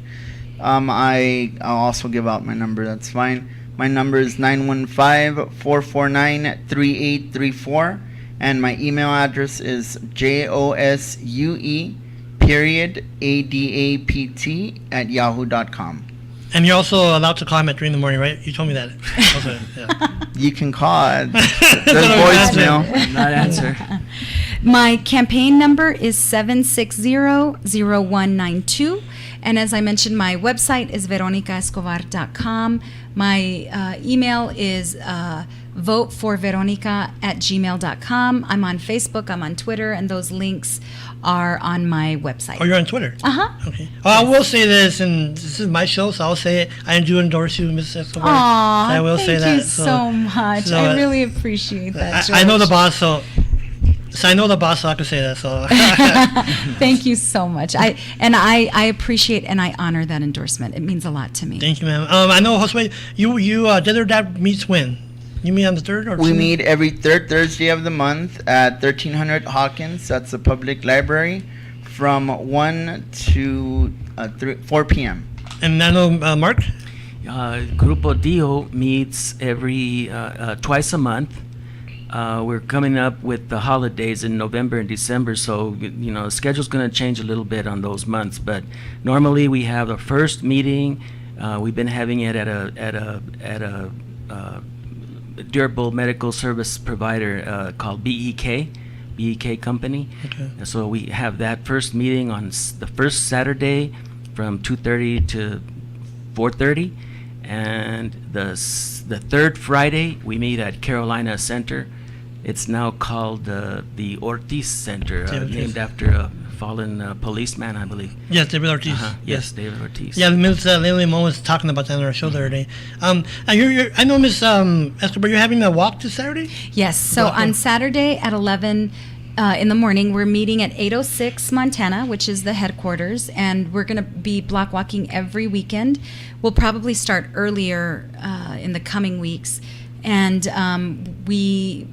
Speaker 4: I'll also give out my number, that's fine. My number is 915-449-3834, and my email address is josue.adapt@yahoo.com.
Speaker 1: And you're also allowed to call him at 3 in the morning, right? You told me that. Also, yeah.
Speaker 4: You can call it. There's voicemail.
Speaker 3: Not answer.
Speaker 2: My campaign number is 760-0192. And as I mentioned, my website is veronicaescobar.com. My email is voteforveronica@gmail.com. I'm on Facebook, I'm on Twitter, and those links are on my website.
Speaker 1: Oh, you're on Twitter?
Speaker 2: Uh-huh.
Speaker 1: Okay. I will say this, and this is my show, so I'll say it. I do endorse you, Ms. Escobar.
Speaker 2: Aw,
Speaker 1: I will say
Speaker 2: thank you
Speaker 1: that.
Speaker 2: so much.
Speaker 1: so,
Speaker 2: I really appreciate that,
Speaker 1: I know the
Speaker 2: George.
Speaker 1: boss, so I know the boss, so I can say that. So
Speaker 2: Thank you so much. I appreciate and I honor that endorsement. It means a lot to me.
Speaker 1: Thank you, ma'am. I know, Josue, you Dinner Dad meets when? You meet on the 3rd? Or
Speaker 4: We
Speaker 1: something?
Speaker 4: meet every third Thursday of the month at 1300 Hawkins. That's the public library from 1 to 4 p.m.
Speaker 1: And I know, Mark?
Speaker 3: Grupo Dio meets every twice a month we're coming up with the holidays in November and December, so the schedule's going to change a little bit on those months. But normally we have the first meeting. We've been having it at a durable medical service provider called BEK Company.
Speaker 1: Okay.
Speaker 3: And so we have that first meeting on the first Saturday from 2:30 to 4:30, and the third Friday we meet at Carolina Center. It's now called the Ortiz Center,
Speaker 1: Ortiz.
Speaker 3: named after a fallen policeman, I believe.
Speaker 1: Yes, David Ortiz.
Speaker 3: Yes, David Ortiz.
Speaker 1: Yeah, Ms. Lily Mo was talking about that on our show the other day. And I know, Ms. Escobar, you're having a walk this Saturday?
Speaker 2: Yes. So
Speaker 1: Welcome.
Speaker 2: on Saturday at 11 in the morning, we're meeting at 806 Montana, which is the headquarters, and we're going to be block walking every weekend. We'll probably start earlier in the coming weeks, and we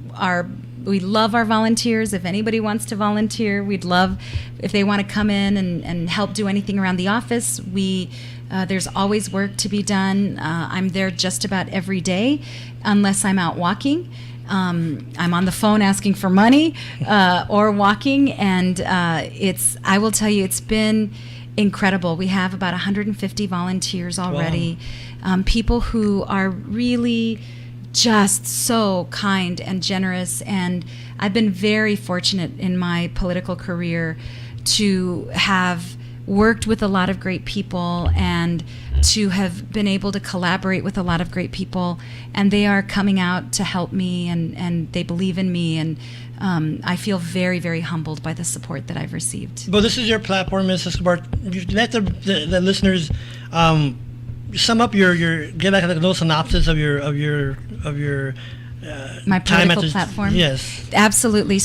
Speaker 2: love our volunteers. If anybody wants to volunteer, we'd love if they want to come in and help do anything around the office. There's always work to be done. I'm there just about every day, unless I'm out walking. I'm on the phone asking for money or walking, and I will tell you, it's been incredible. We have about 150 volunteers already, people who are really just so kind and generous, and I've been very fortunate in my political career to have worked with a lot of great people and to have been able to collaborate with a lot of great people, and they are coming out to help me, and they believe in me, and I feel very, very humbled by the support that I've received.
Speaker 1: Well, this is your platform, Ms. Escobar. Let the listeners sum up give like a little synopsis of your
Speaker 2: My
Speaker 1: time
Speaker 2: political
Speaker 1: at
Speaker 2: platform?
Speaker 1: Yes.
Speaker 2: Absolutely.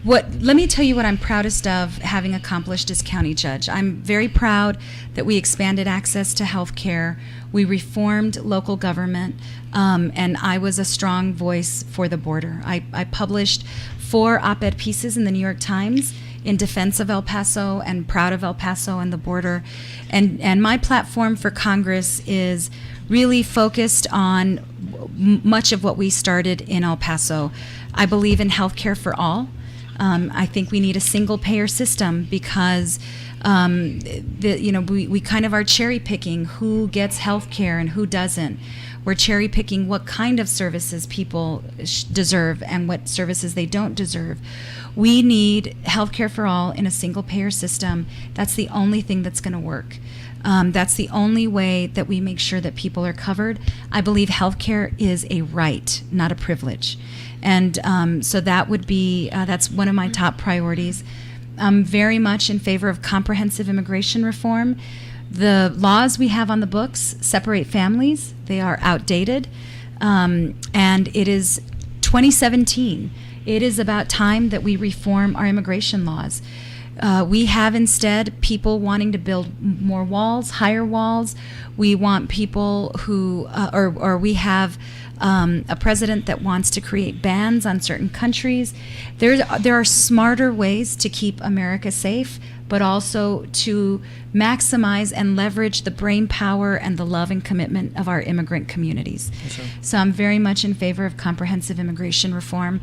Speaker 2: Let me tell you what I'm proudest of having accomplished as county judge. I'm very proud that we expanded access to health care. We reformed local government, and I was a strong voice for the border. I published 4 op-ed pieces in the New York Times in defense of El Paso and proud of El Paso and the border. And my platform for Congress is really focused on much of what we started in El Paso. I believe in health care for all. I think we need a single payer system because we kind of are cherry picking who gets health care and who doesn't. We're cherry picking what kind of services people deserve and what services they don't deserve. We need health care for all in a single payer system. That's the only thing that's going to work. That's the only way that we make sure that people are covered. I believe healthcare is a right, not a privilege. And so that would be, that's one of my top priorities. I'm very much in favor of comprehensive immigration reform. The laws we have on the books separate families. They are outdated. And it is 2017. It is about time that we reform our immigration laws. We have instead people wanting to build more walls, higher walls. We want people who, or we have a president that wants to create bans on certain countries. There are smarter ways to keep America safe, but also to maximize and leverage the brain power and the love and commitment of our immigrant communities.
Speaker 1: Yes,
Speaker 2: so I'm very much in favor of comprehensive immigration reform.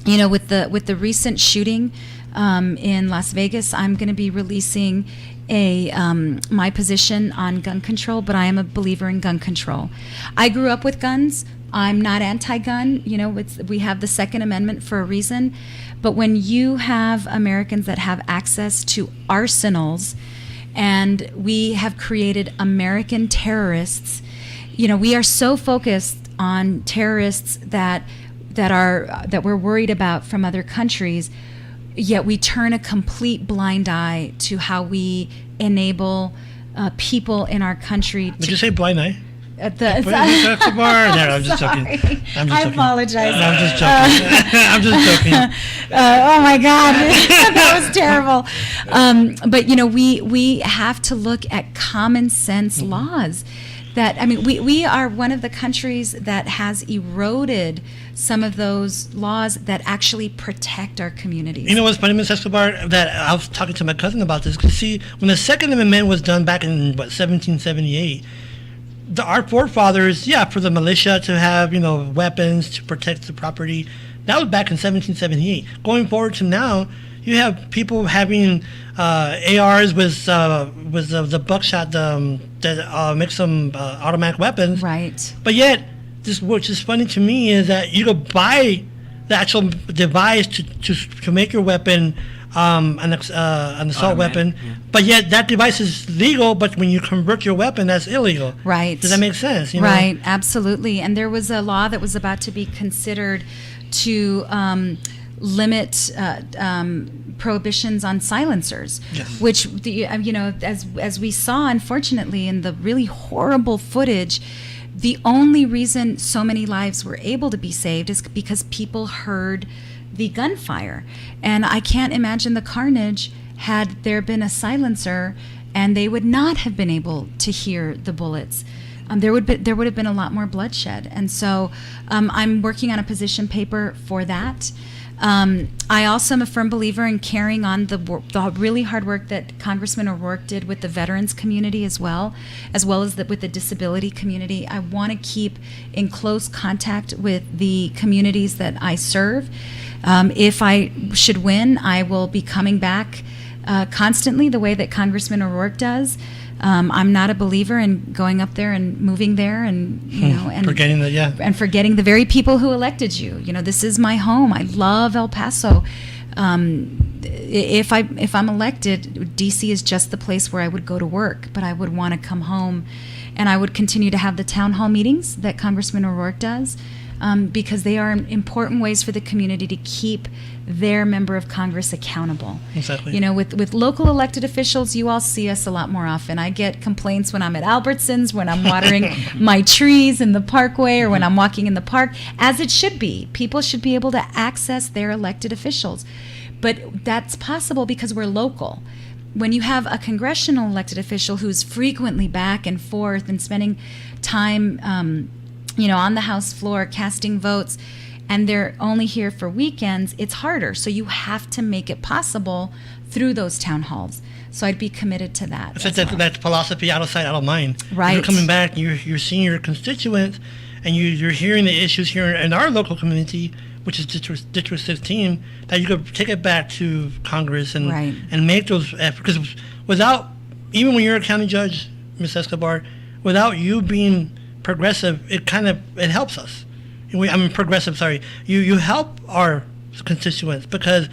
Speaker 2: You know, with the recent shooting in Las Vegas, I'm going to be releasing my position on gun control, but I am a believer in gun control. I grew up with guns. I'm not anti-gun. You know, we have the Second Amendment for a reason. But when you have Americans that have access to arsenals, and we have created American terrorists, you know, we are so focused on terrorists that we're worried about from other countries, yet we turn a complete blind eye to how we enable people in our country.
Speaker 1: Did you say blind eye?
Speaker 2: I'm
Speaker 1: just joking.
Speaker 2: I apologize.
Speaker 1: No, I'm just joking. I'm just joking.
Speaker 2: Oh my God, that was terrible. But you know, we have to look at common sense laws. We are one of the countries that has eroded some of those laws that actually protect our communities.
Speaker 1: You know what's funny, Ms. Escobar? That I was talking to my cousin about this. Because see, when the Second Amendment was done back in 1778, our forefathers, for the militia to have, weapons to protect the property, that was back in 1778. Going forward to now, you have people having ARs with the buckshot that makes them automatic weapons.
Speaker 2: Right.
Speaker 1: But yet, which is funny to me is that you could buy the actual device to make your weapon an assault weapon, but yet that device is legal, but when you convert your weapon, that's illegal.
Speaker 2: Right.
Speaker 1: Does that make sense?
Speaker 2: Right, absolutely. And there was a law that was about to be considered to limit prohibitions on silencers,
Speaker 1: Yes.
Speaker 2: which as we saw, unfortunately, in the really horrible footage, the only reason so many lives were able to be saved is because people heard the gunfire. And I can't imagine the carnage had there been a silencer, and they would not have been able to hear the bullets. There would have been a lot more bloodshed. And so I'm working on a position paper for that. I also am a firm believer in carrying on the really hard work that Congressman O'Rourke did with the veterans community as well as with the disability community. I want to keep in close contact with the communities that I serve. If I should win, I will be coming back constantly the way that Congressman O'Rourke does. I'm not a believer in going up there and moving there and and forgetting the very people who elected you. This is my home. I love El Paso. If I'm elected, DC is just the place where I would go to work, but I would want to come home, and I would continue to have the town hall meetings that Congressman O'Rourke does, because they are important ways for the community to keep their member of Congress accountable.
Speaker 1: Exactly.
Speaker 2: With local elected officials, you all see us a lot more often. I get complaints when I'm at Albertsons, when I'm watering my trees in the parkway, or when I'm walking in the park, as it should be. People should be able to access their elected officials. But that's possible because we're local. When you have a congressional elected official who's frequently back and forth and spending time on the House floor casting votes, and they're only here for weekends, it's harder. So you have to make it possible through those town halls. So I'd be committed to that.
Speaker 1: So that's philosophy, out of sight, out of mind.
Speaker 2: Right.
Speaker 1: You're coming back, you're seeing your constituents, and you're hearing the issues here in our local community, which is District 16, that you could take it back to Congress and
Speaker 2: Right.
Speaker 1: and make those efforts. Because even when you're a county judge, Ms. Escobar, without you being progressive, it helps us. Progressive, sorry. You help our constituents, because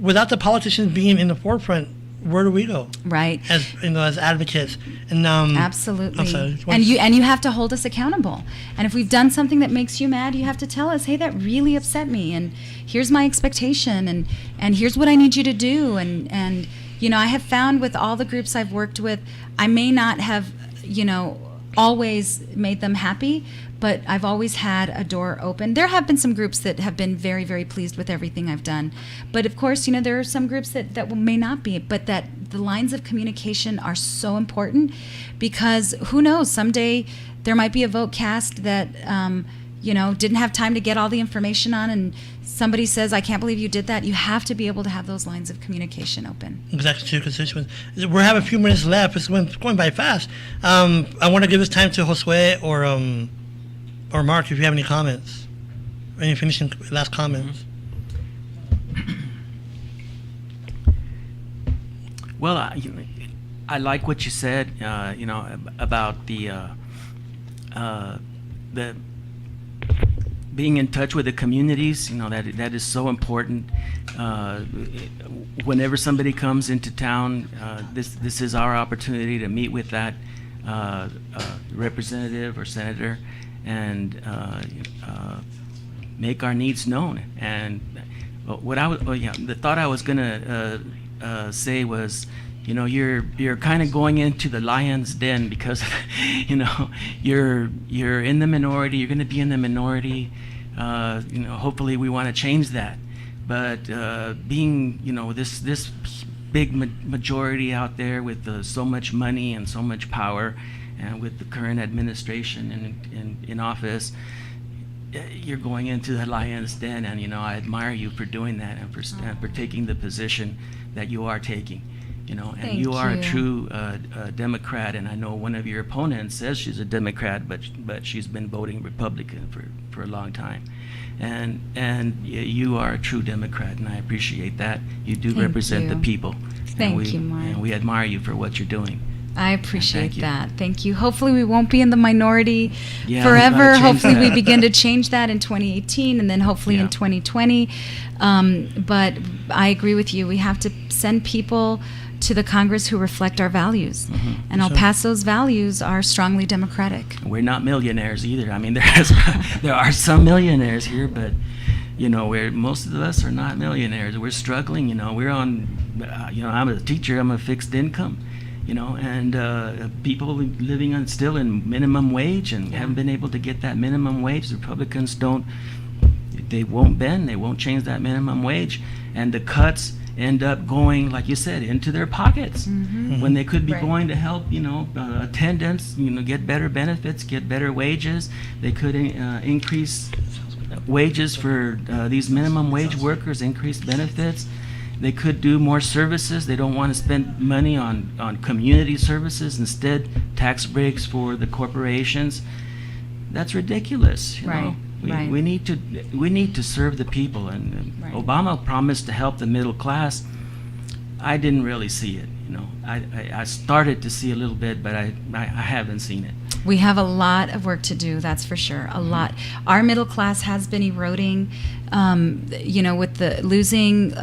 Speaker 1: without the politicians being in the forefront, where do we go?
Speaker 2: Right.
Speaker 1: As advocates. And
Speaker 2: Absolutely.
Speaker 1: I'm sorry.
Speaker 2: And you have to hold us accountable. And if we've done something that makes you mad, you have to tell us, hey, that really upset me, and here's my expectation, and here's what I need you to do. And I have found with all the groups I've worked with, I may not have, always made them happy, but I've always had a door open. There have been some groups that have been very, very pleased with everything I've done. But of course, there are some groups that may not be, but that the lines of communication are so important, because who knows, someday there might be a vote cast that, didn't have time to get all the information on, and somebody says, I can't believe you did that. You have to be able to have those lines of communication open.
Speaker 1: Exactly, to your constituents. We have a few minutes left. It's going by fast. I want to give this time to Josue or Mark, if you have any comments, any finishing last comments.
Speaker 3: Well, I like what you said, about the being in touch with the communities. That is so important. Whenever somebody comes into town, this is our opportunity to meet with that representative or senator and make our needs known. And the thought I was gonna say was, you're kind of going into the lion's den, because you're in the minority. You're going to be in the minority. Hopefully we want to change that. But being this big majority out there with so much money and so much power, and with the current administration in office, you're going into the lion's den. And I admire you for doing that, and for taking the position that you are taking. you know, and
Speaker 2: Thank
Speaker 3: you are
Speaker 2: you.
Speaker 3: a true Democrat, and I know one of your opponents says she's a Democrat, but she's been voting Republican for a long time. And you are a true Democrat, and I appreciate that. You do
Speaker 2: Thank
Speaker 3: represent the
Speaker 2: you.
Speaker 3: people.
Speaker 2: Thank you, Mark.
Speaker 3: And we admire you for what you're doing.
Speaker 2: I appreciate
Speaker 3: Thank you.
Speaker 2: that. Thank you. Hopefully we won't be in the minority
Speaker 3: Yeah, we
Speaker 2: forever.
Speaker 3: gotta change
Speaker 2: Hopefully we
Speaker 3: that.
Speaker 2: begin to change that in 2018 and then hopefully in
Speaker 3: Yeah.
Speaker 2: 2020. But I agree with you. We have to send people to the Congress who reflect our values. And El
Speaker 1: Sure.
Speaker 2: Paso's values are strongly democratic.
Speaker 3: We're not millionaires either. I mean, there are some millionaires here, but you know, most of us are not millionaires. We're struggling. You know, we're on. You know, I'm a teacher. I'm a fixed income. You know, and people living on still in minimum wage and haven't been able to get that minimum wage. The Republicans they won't bend. They won't change that minimum wage, and the cuts end up going, like you said, into their pockets when they could be
Speaker 2: Right.
Speaker 3: going to help, you know, attendants, you know, get better benefits, get better wages. They could increase wages for these minimum wage workers, increase benefits. They could do more services. They don't want to spend money on community services. Instead, tax breaks for the corporations. That's ridiculous. You know?
Speaker 2: Right.
Speaker 3: We need to serve the people. And
Speaker 2: Right.
Speaker 3: Obama promised to help the middle class. I didn't really see it. You know, I started to see a little bit, but I haven't seen it.
Speaker 2: We have a lot of work to do, that's for sure. A lot. Our middle class has been eroding, you know, with the losing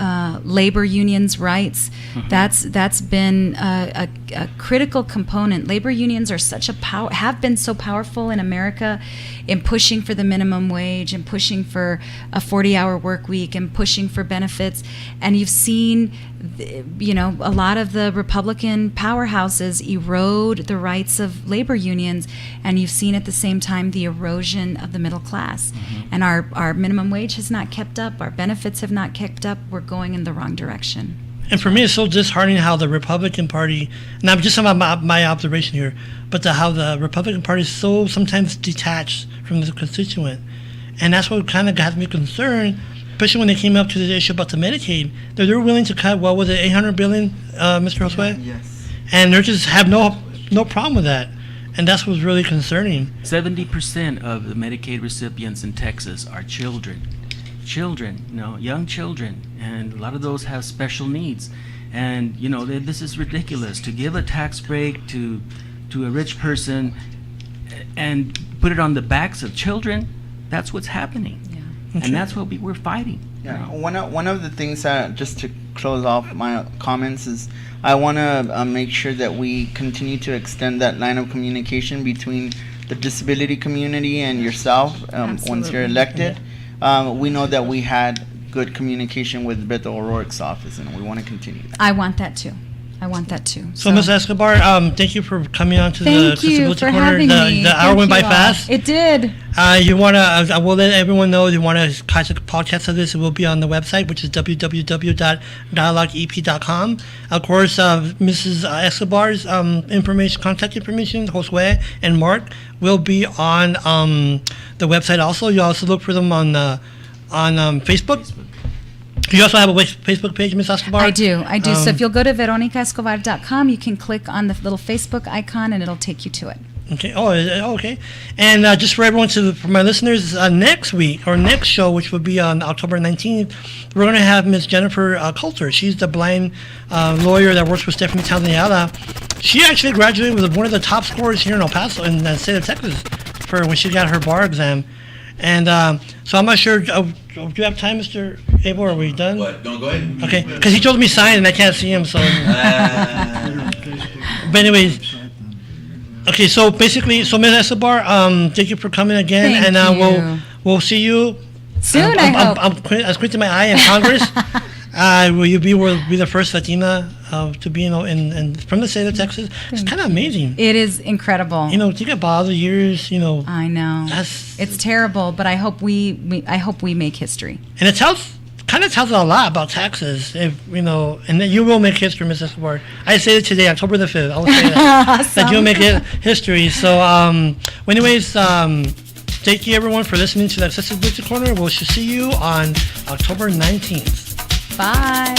Speaker 2: labor unions' rights. That's been a critical component. Labor unions are have been so powerful in America in pushing for the minimum wage and pushing for a 40-hour work week and pushing for benefits. And you've seen, you know, a lot of the Republican powerhouses erode the rights of labor unions, and you've seen at the same time the erosion of the middle class. And our minimum wage has not kept up, our benefits have not kept up, we're going in the wrong direction.
Speaker 1: And for me, it's so disheartening how the Republican Party, and I'm just about my observation here, but how the Republican Party is so sometimes detached from the constituent. And that's what kind of got me concerned, especially when they came up to the issue about the Medicaid. They're willing to cut, what was it, $800 billion, Mr. Josue?
Speaker 4: Yes.
Speaker 1: And they just have no problem with that. And that's what's really concerning.
Speaker 3: 70% of the Medicaid recipients in Texas are children. Children, you know, young children, and a lot of those have special needs. And you know, this is ridiculous to give a tax break to a rich person and put it on the backs of children. That's what's happening,
Speaker 2: Yeah.
Speaker 3: and that's what we're fighting.
Speaker 4: Yeah, one of the things that, just to close off my comments, is I want to make sure that we continue to extend that line of communication between the disability community and yourself once you're
Speaker 2: Absolutely.
Speaker 4: elected. We know that we had good communication with Beto O'Rourke's office, and we want to continue that.
Speaker 2: I want that too.
Speaker 1: So, Ms. Escobar, thank you for coming on to the
Speaker 2: Thank you
Speaker 1: Accessibility
Speaker 2: for
Speaker 1: Corner.
Speaker 2: having me.
Speaker 1: The hour
Speaker 2: Thank
Speaker 1: went by
Speaker 2: you all.
Speaker 1: fast.
Speaker 2: It did.
Speaker 1: You want to? I will let everyone know. You want to catch a podcast of this? It will be on the website, which is www.dialogueep.com. Of course, Mrs. Escobar's contact information, Josue and Mark, will be on the website. Also, you also look for them on Facebook. You also have a Facebook page, Ms. Escobar?
Speaker 2: I do. So if you'll go to veronicaescobar.com, you can click on the little Facebook icon and it'll take you to it.
Speaker 1: Okay. Okay. And just for everyone, for my listeners, next week or next show, which will be on October 19th, we're going to have Ms. Jennifer Coulter. She's the blind lawyer that works with Stephanie Townsend Ayala. She actually graduated with one of the top scorers here in El Paso, in the state of Texas, for when she got her bar exam. And so I'm not sure. Do you have time, Mr. Abel? Are we done?
Speaker 5: What? No, go ahead.
Speaker 1: Okay. Because he told me sign and I can't see him. So. But anyways. Okay, so basically, Ms. Escobar, thank you for coming again,
Speaker 2: Thank
Speaker 1: and
Speaker 2: you.
Speaker 1: we'll see you
Speaker 2: Soon, I hope.
Speaker 1: I'm squinting my eye in Congress. Will be the first Latina to be in from the state of Texas? It's kind of amazing.
Speaker 2: It is incredible.
Speaker 1: You know, think about all the years. You know,
Speaker 2: I know.
Speaker 1: That's-
Speaker 2: It's terrible, but I hope we make history.
Speaker 1: and it kind of tells a lot about taxes. If you know, and then you will make history, Ms. Escobar. I say it today, October the 5th. I will say that that you'll make it history. So, well, anyways, thank you everyone for listening to the Accessibility Corner. We'll see you on October 19th.
Speaker 2: Bye.